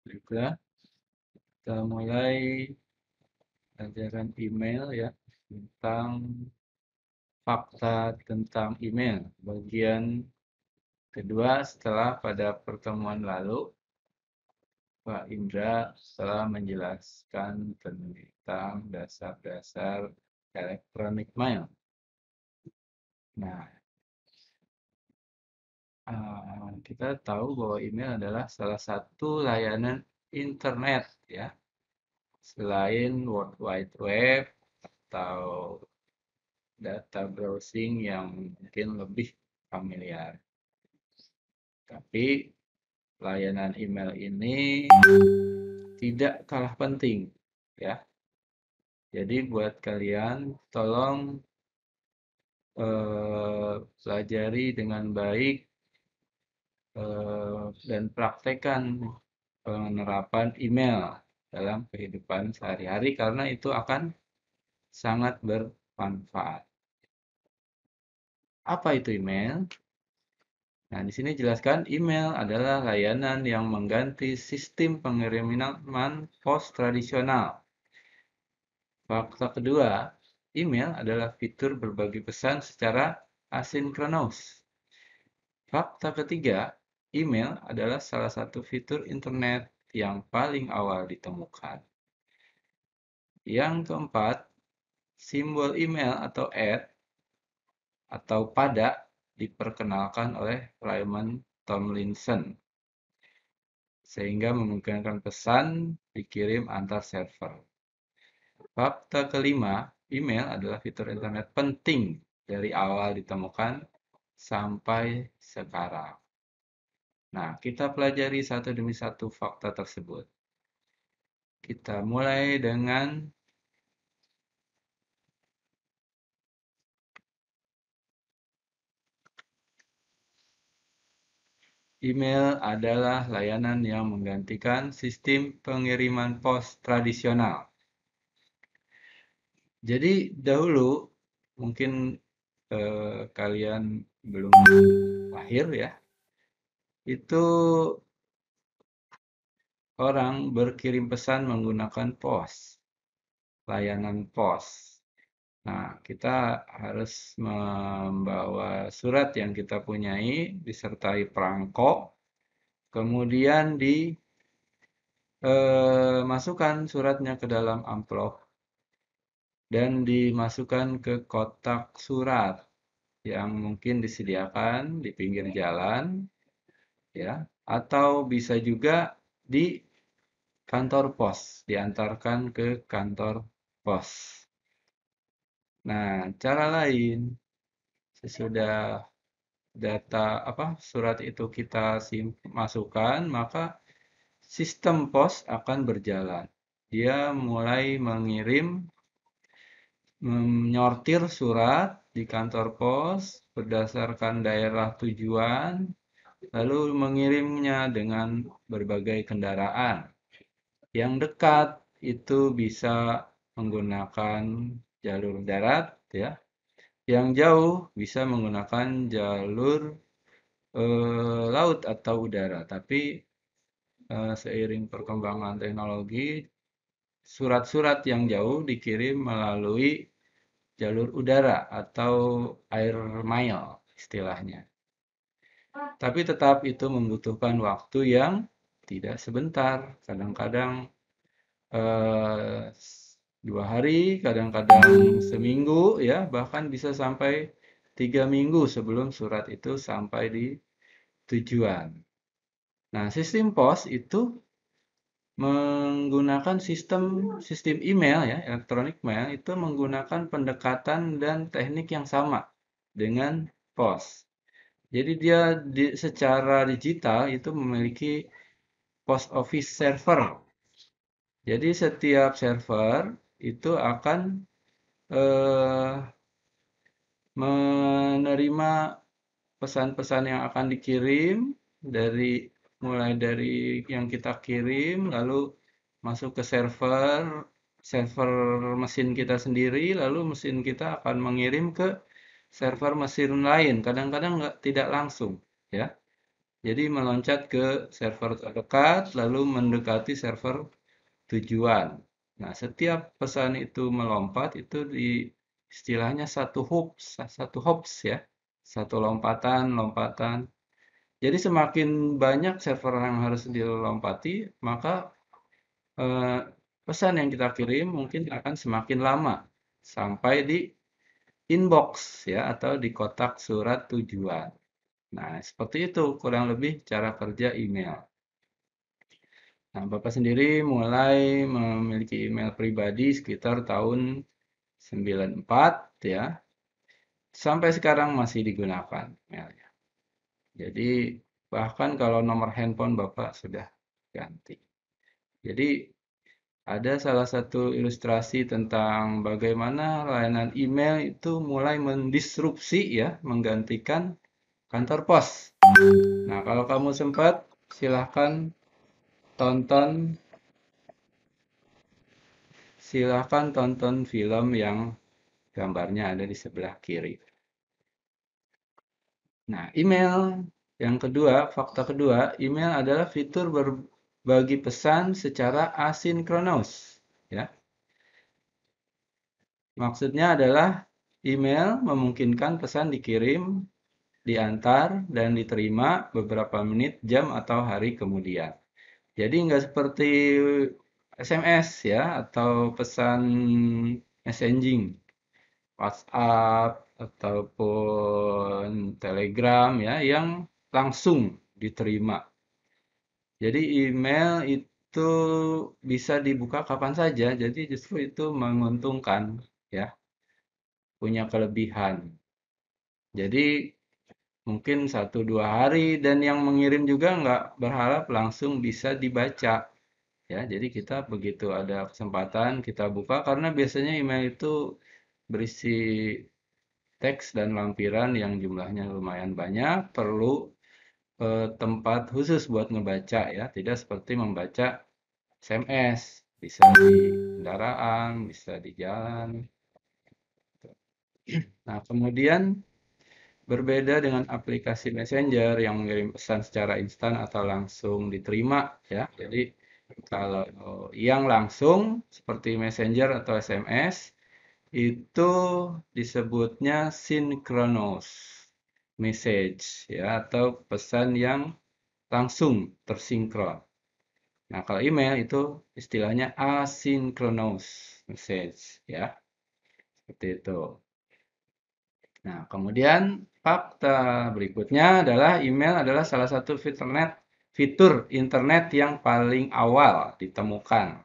Juga kita mulai pelajaran email ya, tentang fakta tentang email. Bagian kedua setelah pada pertemuan lalu Pak Indra telah menjelaskan tentang dasar-dasar elektronik mail. Nah, kita tahu bahwa email adalah salah satu layanan internet ya, selain World Wide Web atau data browsing yang mungkin lebih familiar. Tapi layanan email ini tidak kalah penting ya. Jadi buat kalian tolong pelajari dengan baik dan praktekkan penerapan email dalam kehidupan sehari-hari karena itu akan sangat bermanfaat. Apa itu email? Nah, di sini jelaskan email adalah layanan yang mengganti sistem pengiriman pos tradisional. Fakta kedua, email adalah fitur berbagi pesan secara asinkronus. Fakta ketiga, email adalah salah satu fitur internet yang paling awal ditemukan. Yang keempat, simbol email atau atau pada diperkenalkan oleh Raymond Tomlinson sehingga memungkinkan pesan dikirim antar server. Fakta kelima, email adalah fitur internet penting dari awal ditemukan sampai sekarang. Nah, kita pelajari satu demi satu fakta tersebut. Kita mulai dengan email adalah layanan yang menggantikan sistem pengiriman pos tradisional. Jadi dahulu mungkin kalian belum lahir ya, itu orang berkirim pesan menggunakan pos, layanan pos. Nah, kita harus membawa surat yang kita punyai disertai perangko, kemudian dimasukkan suratnya ke dalam amplop dan dimasukkan ke kotak surat yang mungkin disediakan di pinggir jalan ya, atau bisa juga di kantor pos, diantarkan ke kantor pos. Nah, cara lain sesudah surat itu kita masukkan, maka sistem pos akan berjalan. Dia mulai menyortir surat di kantor pos berdasarkan daerah tujuan, lalu mengirimnya dengan berbagai kendaraan. Yang dekat itu bisa menggunakan jalur darat ya. Yang jauh bisa menggunakan jalur laut atau udara. Tapi seiring perkembangan teknologi, surat-surat yang jauh dikirim melalui jalur udara atau air mail istilahnya. Tapi tetap itu membutuhkan waktu yang tidak sebentar. Kadang-kadang eh, 2 hari, kadang-kadang seminggu, ya bahkan bisa sampai 3 minggu sebelum surat itu sampai di tujuan. Nah, sistem pos itu menggunakan sistem email ya, elektronik mail itu menggunakan pendekatan dan teknik yang sama dengan pos. Jadi dia secara digital itu memiliki post office server. Jadi setiap server itu akan eh, menerima pesan-pesan yang akan dikirim mulai dari yang kita kirim lalu masuk ke server mesin kita sendiri, lalu mesin kita akan mengirim ke server mesin lain. Kadang-kadang tidak langsung, ya. Jadi meloncat ke server terdekat, lalu mendekati server tujuan. Nah, setiap pesan itu melompat, itu di istilahnya satu hops ya. Satu lompatan, lompatan. Jadi semakin banyak server yang harus dilompati, maka eh, pesan yang kita kirim mungkin akan semakin lama sampai di inbox ya atau di kotak surat tujuan. Nah, seperti itu kurang lebih cara kerja email. Nah, Bapak sendiri mulai memiliki email pribadi sekitar tahun 94 ya, sampai sekarang masih digunakan emailnya. Jadi bahkan kalau nomor handphone Bapak sudah ganti. Jadi ada salah satu ilustrasi tentang bagaimana layanan email itu mulai mendisrupsi ya, menggantikan kantor pos. Nah, kalau kamu sempat, silahkan tonton silahkan tonton film yang gambarnya ada di sebelah kiri. Nah, email yang kedua, fakta kedua, email adalah fitur berbagi pesan secara asinkronus. Ya, maksudnya adalah email memungkinkan pesan dikirim, diantar, dan diterima beberapa menit, jam, atau hari kemudian. Jadi nggak seperti SMS ya, atau pesan messaging, WhatsApp, ataupun Telegram ya, yang langsung diterima. Jadi email itu bisa dibuka kapan saja, jadi justru itu menguntungkan ya, punya kelebihan. Jadi mungkin 1-2 hari dan yang mengirim juga nggak berharap langsung bisa dibaca. Ya, jadi kita begitu ada kesempatan kita buka karena biasanya email itu berisi teks dan lampiran yang jumlahnya lumayan banyak, perlu tempat khusus buat ngebaca ya, tidak seperti membaca SMS, bisa di kendaraan, bisa di jalan. Nah, kemudian berbeda dengan aplikasi Messenger yang mengirim pesan secara instan atau langsung diterima ya. Jadi kalau yang langsung seperti Messenger atau SMS itu disebutnya synchronous message ya atau pesan yang langsung tersinkron. Nah, kalau email itu istilahnya asynchronous message ya. Seperti itu. Nah, kemudian fakta berikutnya adalah email adalah salah satu fitur internet yang paling awal ditemukan.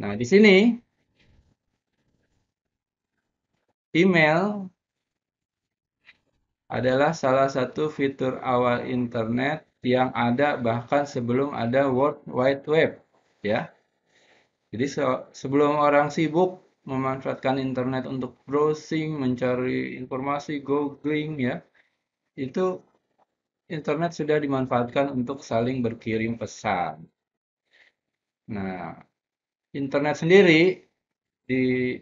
Nah, di sini email adalah salah satu fitur awal internet yang ada bahkan sebelum ada World Wide Web, ya. Jadi sebelum orang sibuk memanfaatkan internet untuk browsing, mencari informasi, googling, ya, itu internet sudah dimanfaatkan untuk saling berkirim pesan. Nah, internet sendiri di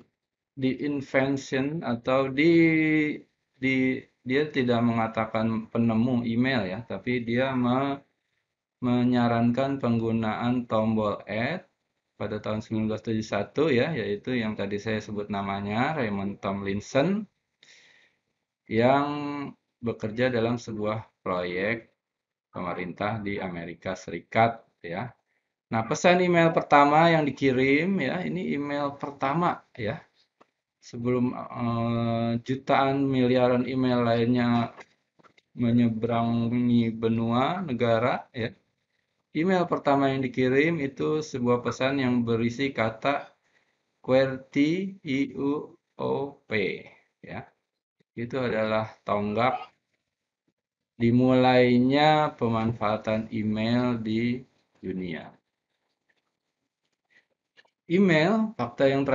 invention atau di dia tidak mengatakan penemu email ya, tapi dia menyarankan penggunaan tombol add pada tahun 1971 ya, yaitu yang tadi saya sebut namanya Raymond Tomlinson yang bekerja dalam sebuah proyek pemerintah di Amerika Serikat ya. Nah, pesan email pertama yang dikirim ya, ini email pertama ya. Sebelum jutaan miliaran email lainnya menyeberangi benua negara ya. Email pertama yang dikirim itu sebuah pesan yang berisi kata QWERTY IUOP ya. Itu adalah tonggak dimulainya pemanfaatan email di dunia. Email, fakta yang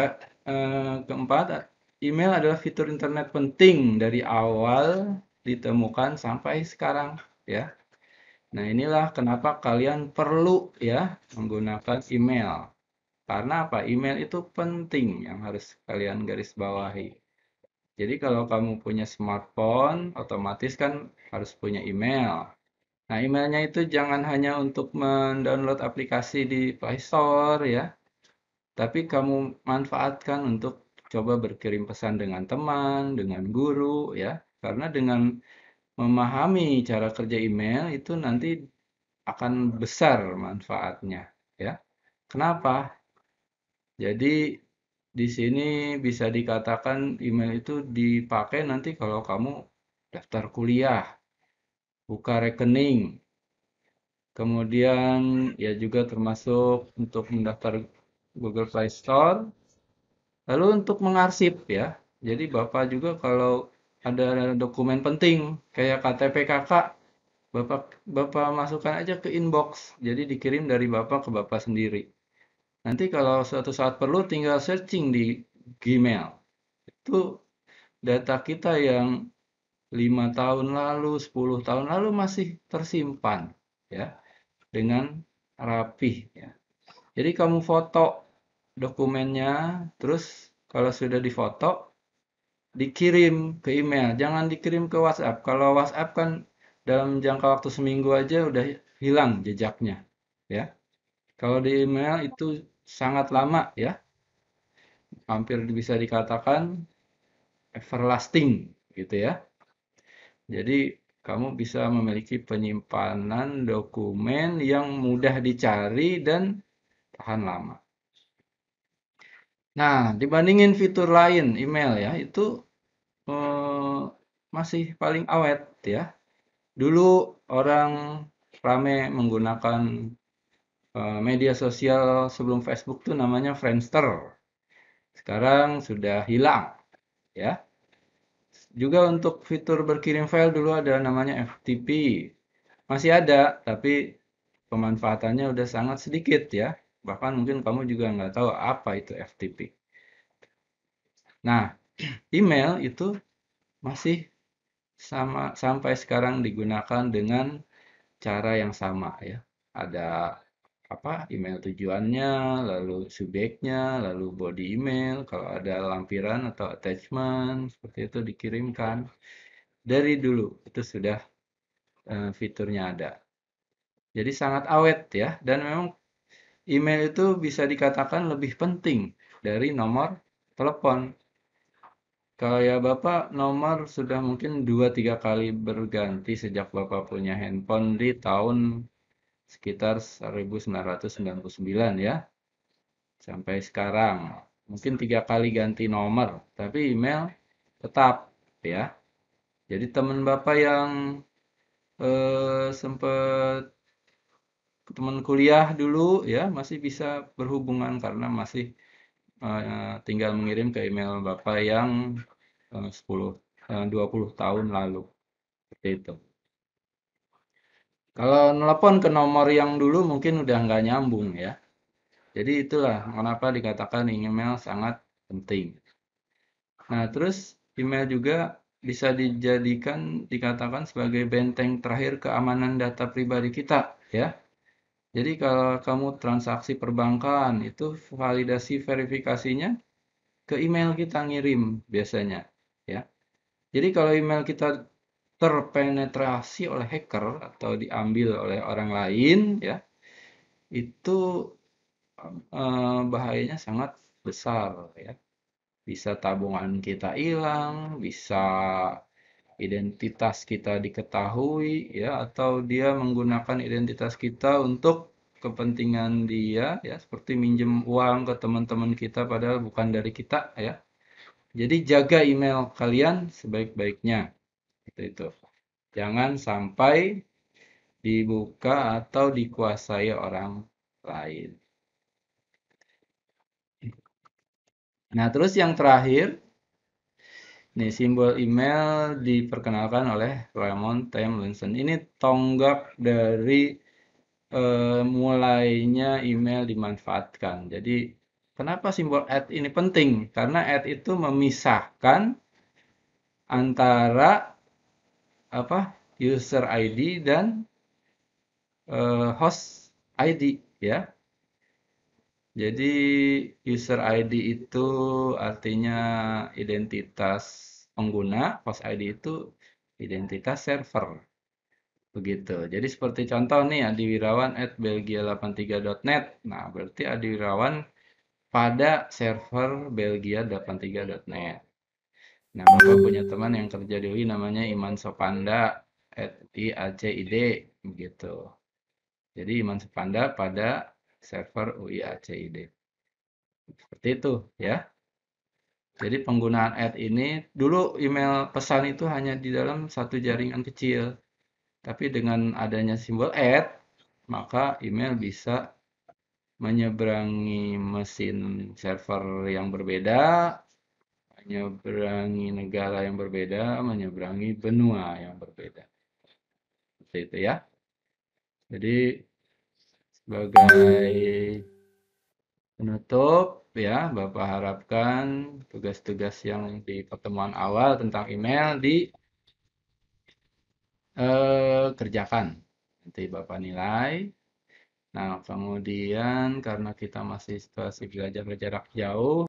keempat, email adalah fitur internet penting dari awal ditemukan sampai sekarang ya. Nah, inilah kenapa kalian perlu ya menggunakan email. Karena apa? Email itu penting yang harus kalian garis bawahi. Jadi kalau kamu punya smartphone, otomatis kan harus punya email. Nah, emailnya itu jangan hanya untuk mendownload aplikasi di Play Store ya, tapi kamu manfaatkan untuk coba berkirim pesan dengan teman, dengan guru ya. Karena dengan memahami cara kerja email itu nanti akan besar manfaatnya ya. Kenapa? Jadi di sini bisa dikatakan email itu dipakai nanti kalau kamu daftar kuliah, buka rekening, kemudian ya juga termasuk untuk mendaftar Google Play Store, lalu untuk mengarsip ya. Jadi Bapak juga kalau ada dokumen penting kayak KTP Kakak, Bapak Bapak masukkan aja ke inbox. Jadi dikirim dari Bapak ke Bapak sendiri. Nanti kalau suatu saat perlu tinggal searching di Gmail. Itu data kita yang 5 tahun lalu, 10 tahun lalu masih tersimpan ya dengan rapih ya. Jadi kamu foto dokumennya, terus kalau sudah difoto dikirim ke email, jangan dikirim ke WhatsApp. Kalau WhatsApp kan dalam jangka waktu seminggu aja udah hilang jejaknya ya. Kalau di email itu sangat lama ya, hampir bisa dikatakan everlasting gitu ya. Jadi kamu bisa memiliki penyimpanan dokumen yang mudah dicari dan tahan lama. Nah, dibandingin fitur lain email ya, itu eh, masih paling awet ya. Dulu orang rame menggunakan media sosial sebelum Facebook tuh namanya Friendster. Sekarang sudah hilang ya. Juga untuk fitur berkirim file dulu ada namanya FTP. Masih ada, tapi pemanfaatannya udah sangat sedikit ya. Bahkan mungkin kamu juga nggak tahu apa itu FTP. Nah, email itu masih sama sampai sekarang digunakan dengan cara yang sama ya. Ada apa email tujuannya, lalu subjeknya, lalu body email, kalau ada lampiran atau attachment seperti itu dikirimkan. Dari dulu itu sudah fiturnya ada. Jadi sangat awet ya dan memang email itu bisa dikatakan lebih penting dari nomor telepon. Kalau ya Bapak nomor sudah mungkin 2-3 kali berganti sejak Bapak punya handphone di tahun sekitar 1999 ya. Sampai sekarang. Mungkin 3 kali ganti nomor. Tapi email tetap ya. Jadi teman Bapak yang sempat teman kuliah dulu ya masih bisa berhubungan karena masih tinggal mengirim ke email Bapak yang 20 tahun lalu. Seperti itu. Kalau nelpon ke nomor yang dulu mungkin udah nggak nyambung ya. Jadi itulah kenapa dikatakan email sangat penting. Nah, terus email juga bisa dijadikan dikatakan sebagai benteng terakhir keamanan data pribadi kita ya. Jadi kalau kamu transaksi perbankan itu validasi verifikasinya ke email kita ngirim biasanya ya. Jadi kalau email kita terpenetrasi oleh hacker atau diambil oleh orang lain ya, itu bahayanya sangat besar ya. Bisa tabungan kita hilang, bisa identitas kita diketahui ya atau dia menggunakan identitas kita untuk kepentingan dia ya seperti minjem uang ke teman-teman kita padahal bukan dari kita ya. Jadi jaga email kalian sebaik-baiknya. Itu. Jangan sampai dibuka atau dikuasai orang lain. Nah, terus yang terakhir, nih simbol email diperkenalkan oleh Raymond Tomlinson. Ini tonggak dari mulainya email dimanfaatkan. Jadi, kenapa simbol @ ini penting? Karena @ itu memisahkan antara apa user ID dan host ID ya. Jadi user ID itu artinya identitas pengguna, host ID itu identitas server. Begitu. Jadi seperti contoh nih adiwirawan@belgia83.net. Nah, berarti adiwirawan pada server belgia83.net. Nah, Bapak punya teman yang kerja di UI namanya Iman Sopanda @IACID begitu. Jadi Iman Sopanda pada server UI ACID. Seperti itu ya. Jadi penggunaan ini dulu email pesan itu hanya di dalam satu jaringan kecil. Tapi dengan adanya simbol maka email bisa menyeberangi mesin server yang berbeda, menyeberangi negara yang berbeda, menyeberangi benua yang berbeda. Seperti itu ya. Jadi sebagai penutup ya, Bapak harapkan tugas-tugas yang di pertemuan awal tentang email dikerjakan. Nanti Bapak nilai. Nah, kemudian karena kita masih situasi belajar jarak jauh,